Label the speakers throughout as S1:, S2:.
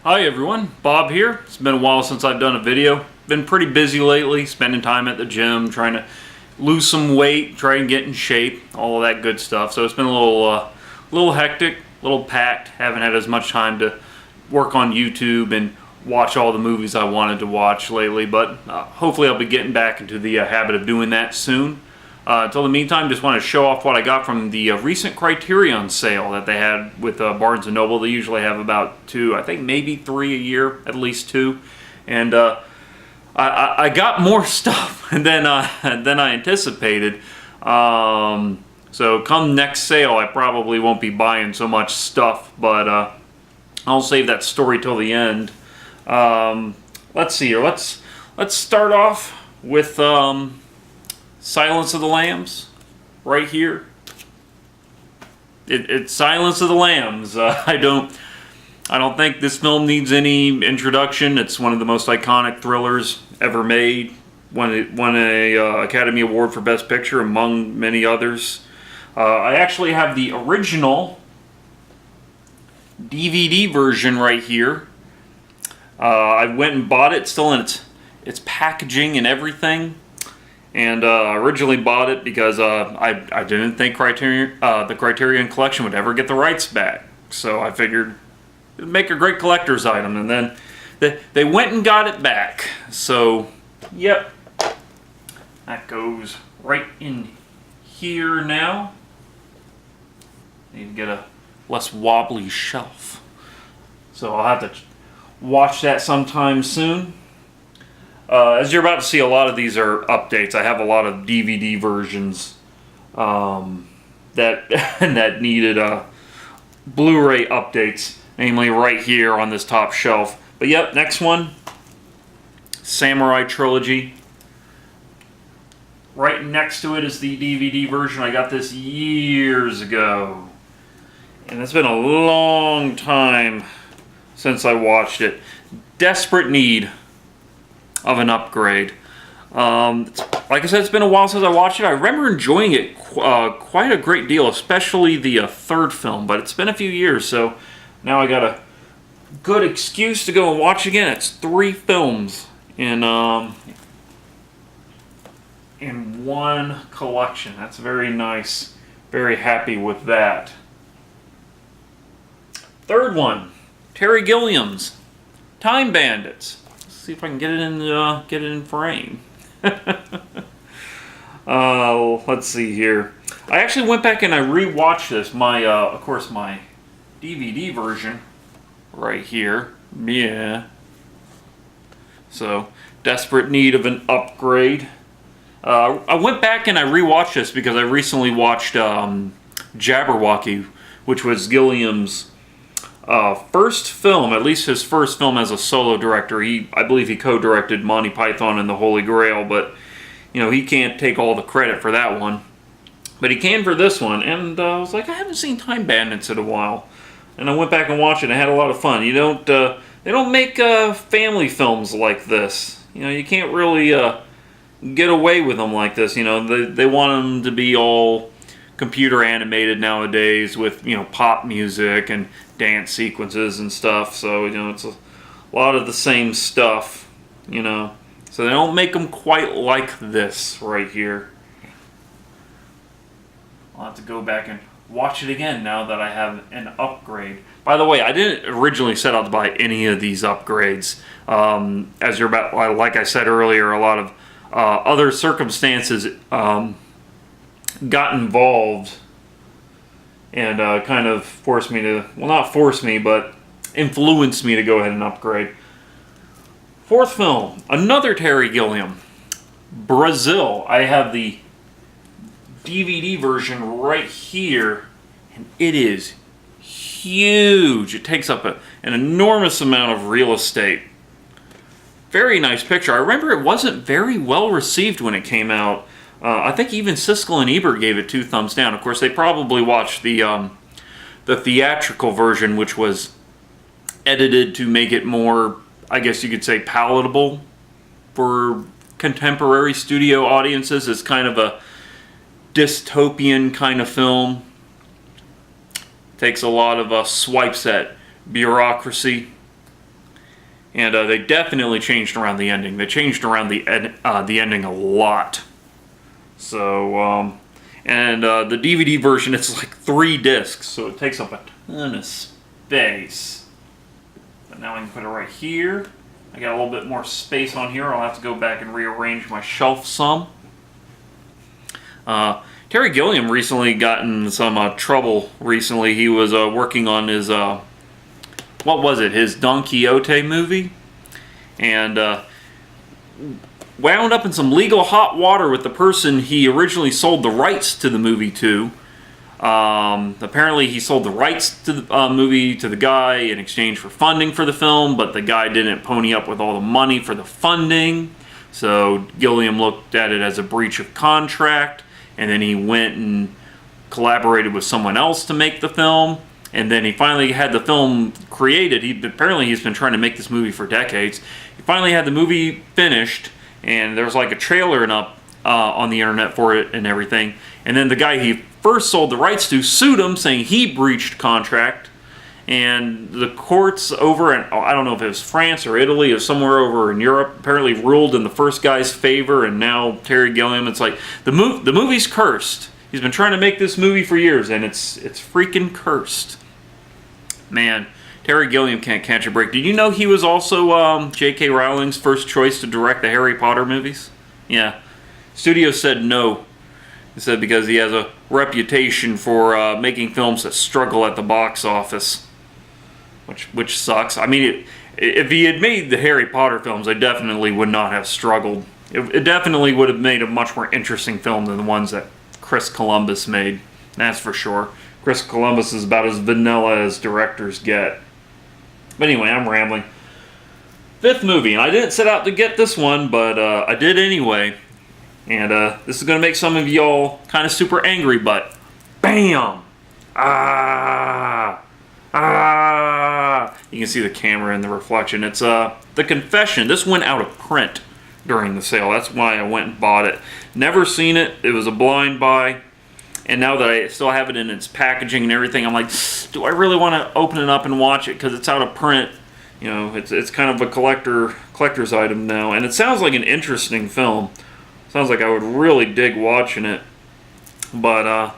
S1: Hi everyone, Bob here. It's been a while since I've done a video. Been pretty busy lately, spending time at the gym, trying to lose some weight, try and get in shape, all of that good stuff. So it's been a little hectic, a little packed. Haven't had as much time to work on YouTube and watch all the movies I wanted to watch lately, but hopefully I'll be getting back into the habit of doing that soon. Until the meantime, just want to show off what I got from the recent Criterion sale that they had with Barnes and Noble. They usually have about two, I think maybe three a year, at least two. And I got more stuff than I anticipated. So come next sale, I probably won't be buying so much stuff, but I'll save that story till the end. Let's see here. Let's start off with Silence of the Lambs, right here. It's Silence of the Lambs. I don't think this film needs any introduction. It's one of the most iconic thrillers ever made. Won a Academy Award for Best Picture, among many others. I actually have the original DVD version right here. I went and bought it, still in its packaging and everything. And originally bought it because I didn't think the Criterion Collection would ever get the rights back. So I figured it'd make a great collector's item. And then they went and got it back. So, yep. That goes right in here now. Need to get a less wobbly shelf. So I'll have to watch that sometime soon. As you're about to see, a lot of these are updates. I have a lot of DVD versions that needed Blu-ray updates, namely right here on this top shelf. But yep, next one, Samurai Trilogy. Right next to it is the DVD version. I got this years ago, and it's been a long time since I watched it. Desperate need of an upgrade. Like I said, it's been a while since I watched it. I remember enjoying it quite a great deal, especially the third film, but it's been a few years, so now I got a good excuse to go and watch again. It's 3 films in one collection. That's very nice. Very happy with that. Third one, Terry Gilliam's Time Bandits. See if I can get it in frame. Let's see here. I actually went back and I rewatched this. Of course, my DVD version right here. Yeah. So, desperate need of an upgrade. I went back and I rewatched this because I recently watched Jabberwocky, which was Gilliam's first film, at least his first film as a solo director. I believe he co-directed Monty Python and the Holy Grail, but you know, he can't take all the credit for that one. But he can for this one, and I was like, I haven't seen Time Bandits in a while, and I went back and watched it and I had a lot of fun. They don't make family films like this. You know, you can't really get away with them like this. You know, they want them to be all computer animated nowadays with, you know, pop music and dance sequences and stuff. So, you know, it's a lot of the same stuff, you know. So they don't make them quite like this right here. I'll have to go back and watch it again now that I have an upgrade. By the way, I didn't originally set out to buy any of these upgrades. As you're about, like I said earlier, a lot of other circumstances got involved and kind of forced me to, well, not force me, but influenced me to go ahead and upgrade. Fourth film, another Terry Gilliam, Brazil. I have the DVD version right here, and it is huge. It takes up an enormous amount of real estate. Very nice picture. I remember it wasn't very well received when it came out. I think even Siskel and Ebert gave it 2 thumbs down. Of course, they probably watched the theatrical version, which was edited to make it more, I guess you could say, palatable for contemporary studio audiences. It's kind of a dystopian kind of film. Takes a lot of swipes at bureaucracy And they definitely changed around the ending. They changed around the ending a lot. So, and the DVD version, it's like 3 discs, so it takes up a ton of space. But now I can put it right here. I got a little bit more space on here. I'll have to go back and rearrange my shelf some. Terry Gilliam recently got in some trouble recently. He was working on his, what was it, his Don Quixote movie? And wound up in some legal hot water with the person he originally sold the rights to the movie to. Apparently he sold the rights to the movie to the guy in exchange for funding for the film, but the guy didn't pony up with all the money for the funding. So Gilliam looked at it as a breach of contract, and then he went and collaborated with someone else to make the film. And then he finally had the film created. Apparently he's been trying to make this movie for decades. He finally had the movie finished, and there was like a trailer up on the internet for it and everything. And then the guy he first sold the rights to sued him, saying he breached contract. And the courts over in, I don't know if it was France or Italy or somewhere over in Europe, apparently ruled in the first guy's favor. And now Terry Gilliam, it's like the movie's cursed. He's been trying to make this movie for years, and it's freaking cursed. Man, Terry Gilliam can't catch a break. Did you know he was also J.K. Rowling's first choice to direct the Harry Potter movies? Yeah. Studio said no. He said because he has a reputation for making films that struggle at the box office, which sucks. I mean, if he had made the Harry Potter films, they definitely would not have struggled. It definitely would have made a much more interesting film than the ones that Chris Columbus made. That's for sure. Chris Columbus is about as vanilla as directors get. But anyway, I'm rambling. 5th movie, and I didn't set out to get this one, but I did anyway. And this is going to make some of y'all kind of super angry, but bam! You can see the camera and the reflection. It's The Confession. This went out of print during the sale. That's why I went and bought it. Never seen it. It was a blind buy. And now that I still have it in its packaging and everything, I'm like, do I really want to open it up and watch it? Because it's out of print. You know, it's kind of a collector's item now. And it sounds like an interesting film. Sounds like I would really dig watching it. But,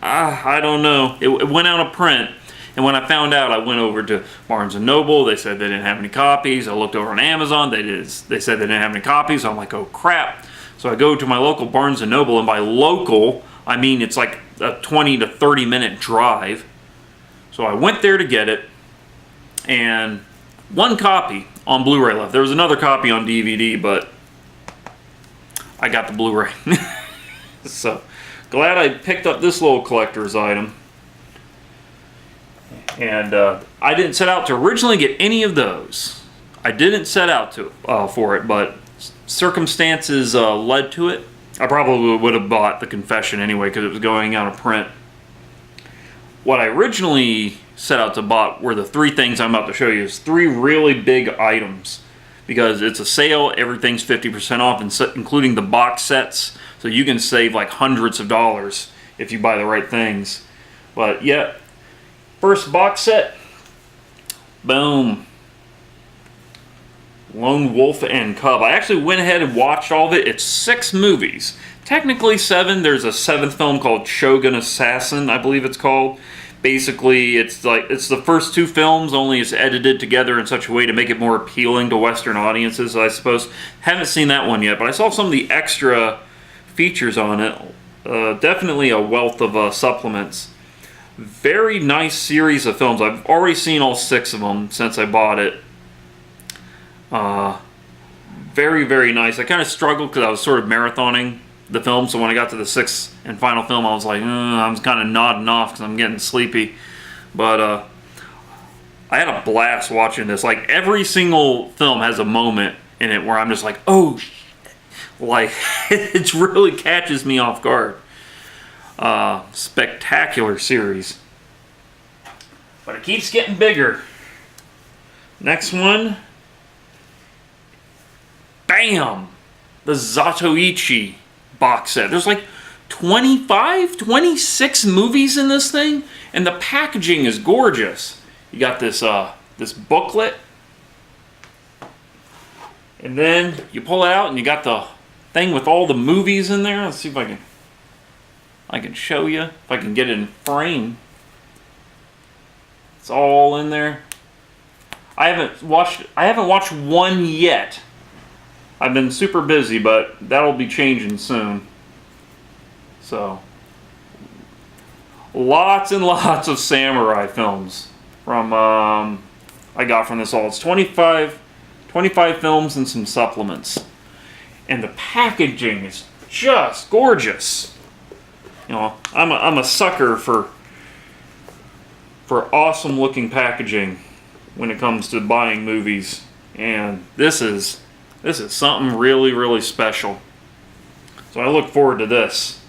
S1: I don't know. It went out of print. And when I found out, I went over to Barnes and Noble. They said they didn't have any copies. I looked over on Amazon. They said they didn't have any copies. So I'm like, oh, crap. So I go to my local Barnes and Noble, and by local, I mean it's like a 20 to 30 minute drive. So I went there to get it, and 1 copy on Blu-ray left. There was another copy on DVD, but I got the Blu-ray. So glad I picked up this little collector's item. And I didn't set out to originally get any of those. I didn't set out to for it, but circumstances led to it. I probably would have bought The Confession anyway because it was going out of print. What I originally set out to buy were the 3 things I'm about to show you. Is 3 really big items because it's a sale. Everything's 50% off, including the box sets. So you can save like hundreds of dollars if you buy the right things. But yeah, first box set, boom. Lone Wolf and Cub. I actually went ahead and watched all of it. It's 6 movies. Technically 7. There's a 7th film called Shogun Assassin, I believe it's called. Basically, it's the first 2 films, only it's edited together in such a way to make it more appealing to Western audiences, I suppose. Haven't seen that one yet, but I saw some of the extra features on it. Definitely a wealth of supplements. Very nice series of films. I've already seen all 6 of them since I bought it. Very, very nice. I kind of struggled because I was sort of marathoning the film, so when I got to the 6th and final film, I was like, I was kind of nodding off because I'm getting sleepy. But I had a blast watching this. Like, every single film has a moment in it where I'm just like, oh, shit. Like, it really catches me off guard. Spectacular series. But it keeps getting bigger. Next one. Bam! The Zatoichi box set. There's like 25, 26 movies in this thing, and the packaging is gorgeous. You got this this booklet And then you pull it out and you got the thing with all the movies in there. Let's see if I can show you, if I can get it in frame. It's all in there. I haven't watched one yet. I've been super busy, but that'll be changing soon. So, lots and lots of samurai films from I got from this all. It's 25 films and some supplements. And the packaging is just gorgeous. You know, I'm a sucker for awesome looking packaging when it comes to buying movies, and this is something really, really special. So I look forward to this.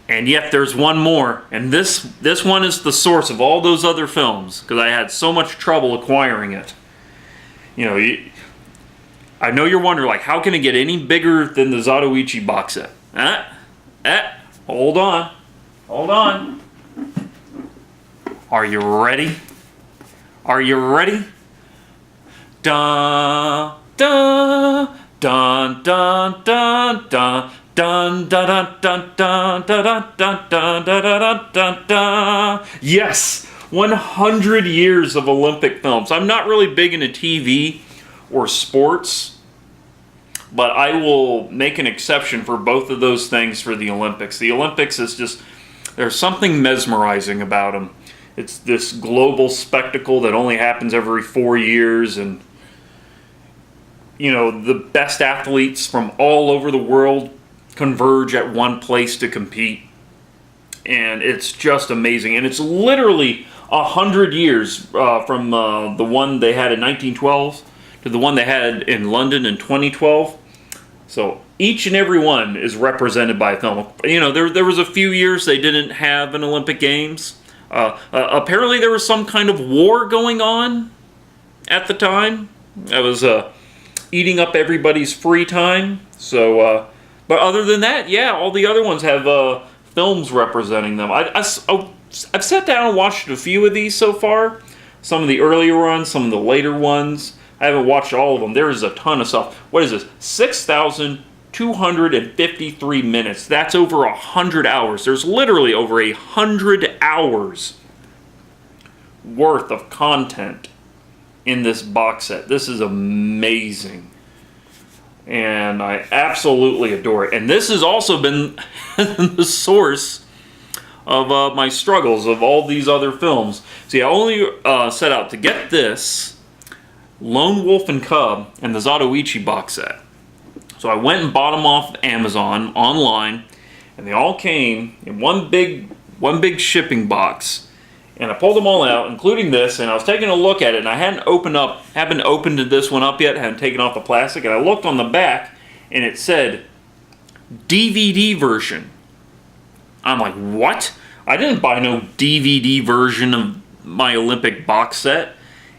S1: And yet there's one more, and this one is the source of all those other films, because I had so much trouble acquiring it. You know, I know you're wondering, like, how can it get any bigger than the Zatoichi box set? Hold on. Are you ready? Are you ready? Dun dun dun dun dun dun. Dun dun dun dun dun dun dun dun dun dun dun. Yes, 100 years of Olympic films. I'm not really big into TV or sports, but I will make an exception for both of those things for the Olympics. The Olympics is just, there's something mesmerizing about them. It's this global spectacle that only happens every 4 years, and you know, the best athletes from all over the world converge at one place to compete, and it's just amazing. And it's literally 100 years from the one they had in 1912 to the one they had in London in 2012. So each and every one is represented by a film. You know, there was a few years they didn't have an Olympic Games. Apparently there was some kind of war going on at the time. That was eating up everybody's free time. So, but other than that, yeah, all the other ones have films representing them. I've sat down and watched a few of these so far. Some of the earlier ones, some of the later ones. I haven't watched all of them. There is a ton of stuff. What is this? 6,253 minutes. That's over 100 hours. There's literally over 100 hours worth of content in this box set. This is amazing. And I absolutely adore it. And this has also been the source of my struggles of all these other films. See, I only set out to get this, Lone Wolf and Cub, and the Zatoichi box set. So I went and bought them off Amazon online, and they all came in one big shipping box. And I pulled them all out, including this, and I was taking a look at it, and I haven't opened this one up yet, hadn't taken off the plastic, and I looked on the back, and it said DVD version. I'm like, what? I didn't buy no DVD version of my Olympic box set,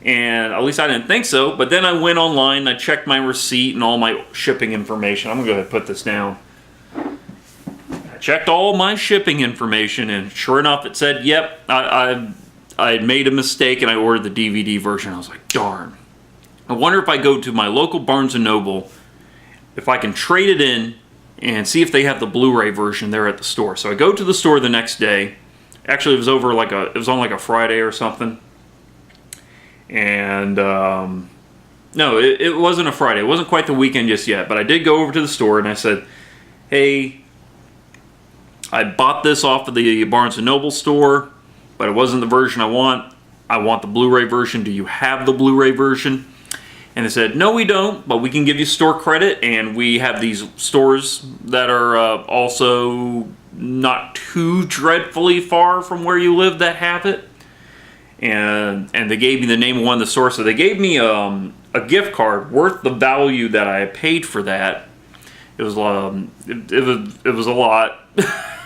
S1: and at least I didn't think so. But then I went online, I checked my receipt and all my shipping information. I'm gonna go ahead and put this down. I checked all my shipping information, and sure enough, it said, yep, I had made a mistake and I ordered the DVD version. I was like, darn. I wonder if I go to my local Barnes and Noble, if I can trade it in and see if they have the Blu-ray version there at the store. So I go to the store the next day. Actually, it was on like a Friday or something. And no, it wasn't a Friday. It wasn't quite the weekend just yet. But I did go over to the store and I said, hey, I bought this off of the Barnes and Noble store, but it wasn't the version I want. I want the Blu-ray version. Do you have the Blu-ray version? And they said, no, we don't, but we can give you store credit, and we have these stores that are also not too dreadfully far from where you live that have it. And they gave me the name of one of the stores. So they gave me a gift card worth the value that I paid for that. It was it was a lot.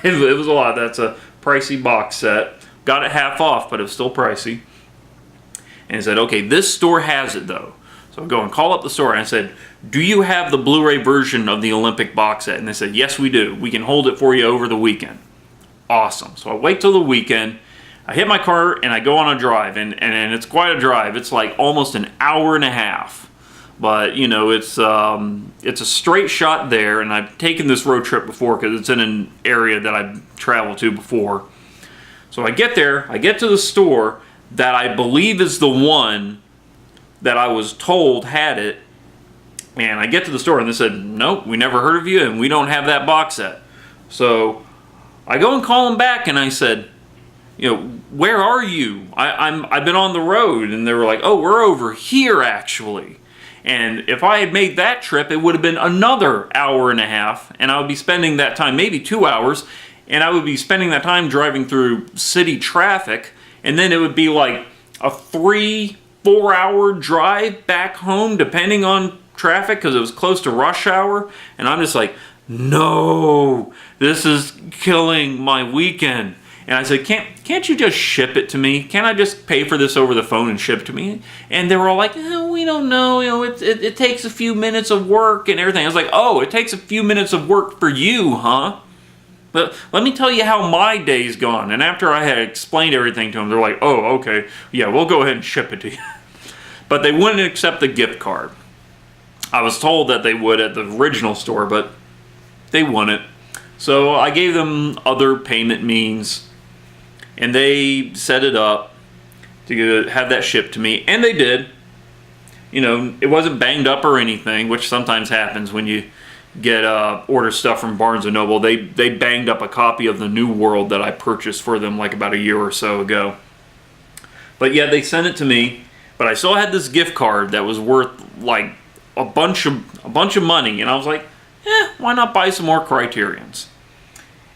S1: It was a lot. That's a pricey box set. Got it half off, but it was still pricey. And he said, okay, this store has it though. So I go and call up the store and I said, do you have the Blu-ray version of the Olympic box set? And they said, yes, we do. We can hold it for you over the weekend. Awesome. So I wait till the weekend. I hit my car and I go on a drive, and it's quite a drive. It's like almost an hour and a half But you know, it's a straight shot there, and I've taken this road trip before because it's in an area that I've traveled to before. So I get there, I get to the store that I believe is the one that I was told had it, and I get to the store and they said, nope, we never heard of you and we don't have that box set. So I go and call them back and I said, you know, where are you? I've been on the road. And they were like, oh, we're over here actually. And if I had made that trip, it would have been another hour and a half, and I would be spending that time, maybe 2 hours, and I would be spending that time driving through city traffic, and then it would be like a 3-4 hour drive back home, depending on traffic, because it was close to rush hour. And I'm just like, no, this is killing my weekend. And I said, can't you just ship it to me? Can't I just pay for this over the phone and ship it to me? And they were all like, oh, we don't know. You know, it takes a few minutes of work and everything. I was like, oh, it takes a few minutes of work for you, huh? But let me tell you how my day's gone. And after I had explained everything to them, they're like, oh, okay, yeah, we'll go ahead and ship it to you. But they wouldn't accept the gift card. I was told that they would at the original store, but they wouldn't. So I gave them other payment means, and they set it up to have that shipped to me, and they did. You know, it wasn't banged up or anything, which sometimes happens when you get order stuff from Barnes and Noble. They banged up a copy of the New World that I purchased for them like about a year or so ago. But yeah, they sent it to me, but I still had this gift card that was worth like a bunch of money, and I was like, why not buy some more Criterions?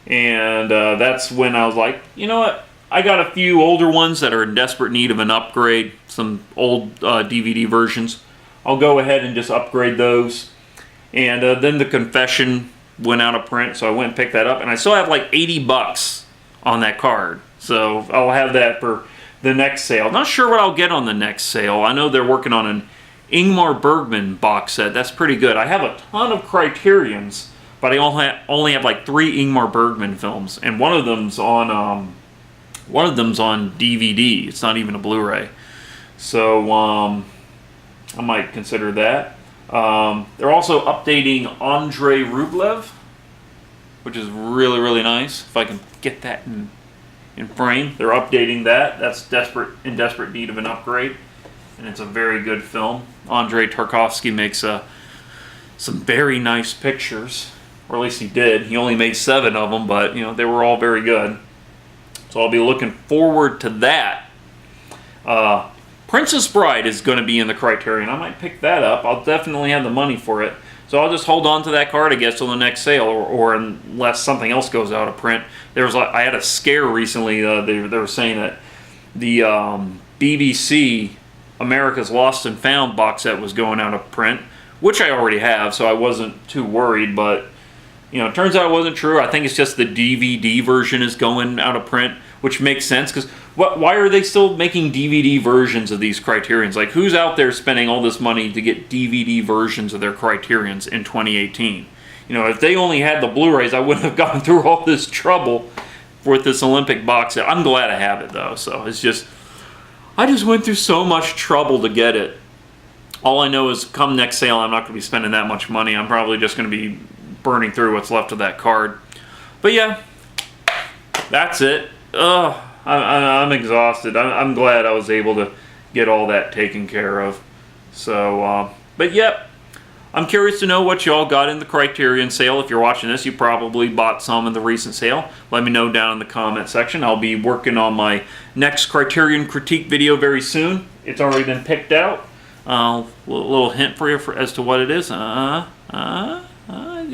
S1: And that's when I was like, you know what? I got a few older ones that are in desperate need of an upgrade, some old DVD versions. I'll go ahead and just upgrade those. And then The Confession went out of print, so I went and picked that up. And I still have like $80 on that card. So I'll have that for the next sale. Not sure what I'll get on the next sale. I know they're working on an Ingmar Bergman box set. That's pretty good. I have a ton of Criterions, but I only have like 3 Ingmar Bergman films, and one of them's on DVD. It's not even a Blu-ray, so I might consider that. They're also updating Andrei Rublev, which is really, really nice. If I can get that in frame, they're updating that. That's in desperate need of an upgrade, and it's a very good film. Andrei Tarkovsky makes some very nice pictures. Or at least he did. He only made 7 of them, but you know, they were all very good. So I'll be looking forward to that. Princess Bride is going to be in the Criterion. I might pick that up. I'll definitely have the money for it. So I'll just hold on to that card, I guess, till the next sale, or unless something else goes out of print. I had a scare recently. They were saying that the BBC America's Lost and Found box set was going out of print, which I already have, so I wasn't too worried, but you know, it turns out it wasn't true. I think it's just the DVD version is going out of print, which makes sense, because why are they still making DVD versions of these Criterions? Like, who's out there spending all this money to get DVD versions of their Criterions in 2018? You know, if they only had the Blu-rays, I wouldn't have gone through all this trouble with this Olympic box set. I'm glad I have it, though, so it's just, I just went through so much trouble to get it. All I know is come next sale, I'm not going to be spending that much money. I'm probably just going to be burning through what's left of that card. But yeah, that's it. I'm exhausted. I'm glad I was able to get all that taken care of. So, but yep, I'm curious to know what y'all got in the Criterion sale. If you're watching this, you probably bought some in the recent sale. Let me know down in the comment section. I'll be working on my next Criterion critique video very soon. It's already been picked out. Little hint for you as to what it is. Do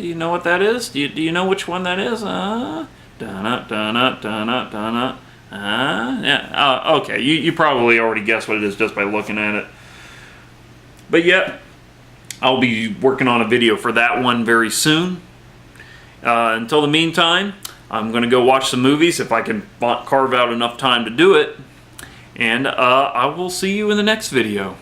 S1: you know what that is? Do you know which one that is? Yeah. Okay. You probably already guessed what it is just by looking at it. But yeah, I'll be working on a video for that one very soon. Until the meantime, I'm going to go watch some movies if I can carve out enough time to do it. And I will see you in the next video.